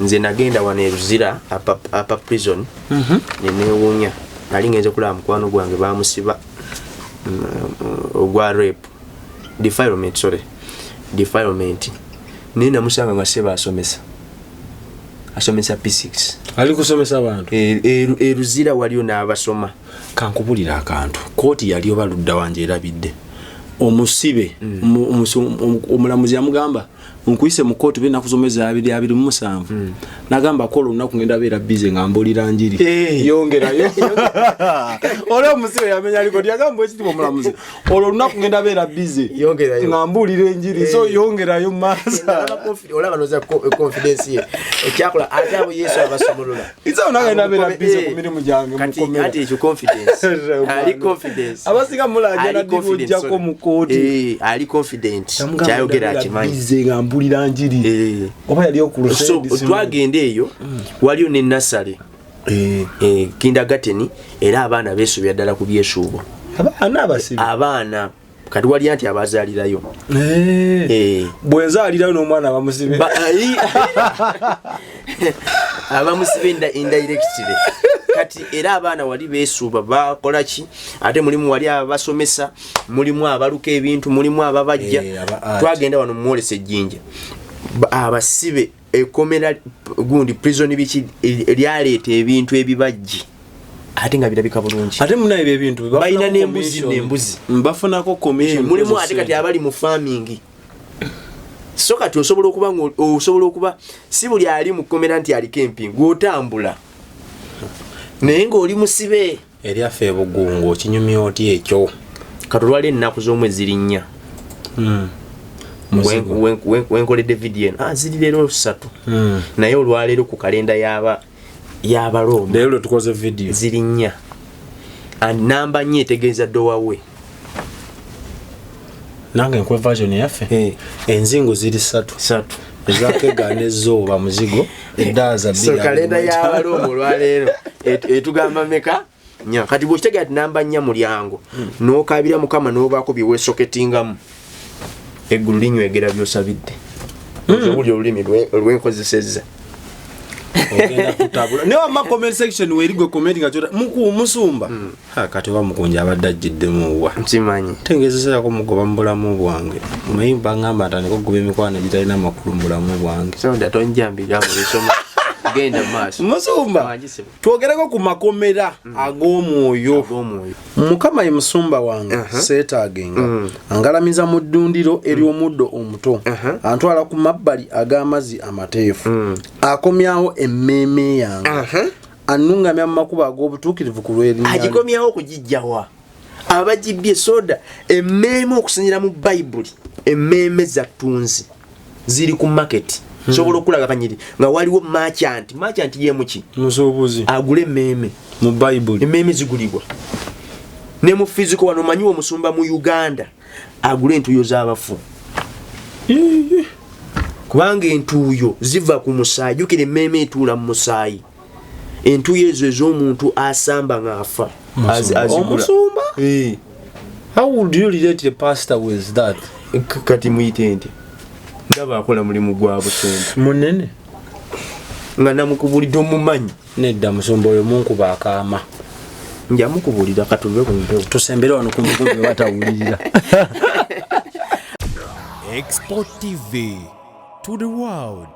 nze nagenda wano Eruzira apa prison nenewunya nali ngenze kulaba mukwano gwange bamusiba ogwa rape defilement nina musanga nga seba asomesa P6 ali kusomesa abantu Eruzira waliyo n'abasoma kankubulira akantu kooti yali obaludda wanje erabidde omusibe omulamuzi yamugamba nkuyise mu kooti bena kuzomeza 227 nagamba kola unaku ngenda beera busy ngambulira njiri yongerayo ole omusibe yamenya aliko yagamba ekiti omulamuzi ole unaku ngenda beera busy yongerayo ngambulira njiri so yongerayo masa olaba noza confidence ye ekyakola atabo Yesu abasomolola iza unagenda beera busy ku mirimu gyange mukomera ati ekyo confidence ali confidence abasiga mulajja na divujja ko mu kooti ali confident kyayogera akimanyi ngambulira njiri oba yali okulose so twagende eyo waliyo ne nursery kindergarten era abaana beesubya ddala ku byesuubo abaana kati wali anti abazaalirayo bwenzaalirayo n'omwana abamusibe abamusibe indirectly kati era abaana wali beesuuba bakola ki ate mulimu wali abasomesa mulimu abaluka ebintu mulimu ababajja twagenda wano mwolese ejjinja abasibe ekomera gundi prison biki eryaleeta ebintu ebibajji ate nga birabika bulungi ate munaye ebintu bayina n'embuzi bafunako commission mulimu ate kati abali mu farming so kati osobola okuba si buli ali mu komera nti ali camping otambula naye ng'oli musibe eryaffe ebugungu kinyumya oti ekyo katolwala ennaku z'omwezi 4 wenkoledde video ziri leero 3 naye olwaleero ku kalenda y'Abaroma leero tukoze video ziri 4 namba 4 etegeeza ddowawe nange nkwe version yaffe enzingo ziri 3 ezakegana ezzooba muzigo eddaza so kalenda y'Abaroma olwaleero etugamba meka nya kati bw'okitegeera ati namba 4 mulyango n'okabira Mukama n'obaako bye weesoketingamu eggulu linywegera by'osabidde obuli olulimi lwenkozesezza ogenda kutabula ne wama comment section weerigwe comment nga kyota musumba kati wa mukunja abadde ajjiddemu wa nkimanyi tengezesako mugoba mu bulamu bwange muyimba ngamba atandika okugoba emikwano egitalina makulu mu bulamu bwange so ndatonjambira mulisoma genda maaso musumba twogereko ku makomera ag'omwoyo Mukama ye musumba wange seetaagenga angalamiza mu ddundiro ery'omuddo omuto antwala ku mabbali ag'amazzi amateefu akomyawo emmeeme yange annungamya mu makubo ag'obutuukirivu ku lw'erinnya agikomyawo okugijjawa abagibbye soda emmeeme okusinziira mu bayibuli emmeeme zattunzi ziri ku market sobola okulaga kanyiri nga waliwo merchant yemuki musuubuzi agule emmeeme mu Bible emmeeme zigulibwa ne mu physical wano manyiwo musumba mu Uganda agule entuuyo z'abafu kubanga entuuyo ziva ku musaayi jukira emmeeme etuula mu musaayi entuuyo ezo ez'omuntu asamba ng'afa omusumba how would you relate the pastor with that kati muyite nti ndaba akola mulimu gwa butonde munene nga namukubulidde omumanyi nedda musumba oyo munkuba akaama njamukubulira katulwe ku mpewo tusembere wano ku mpukumbi batawulirira Export TV to the world.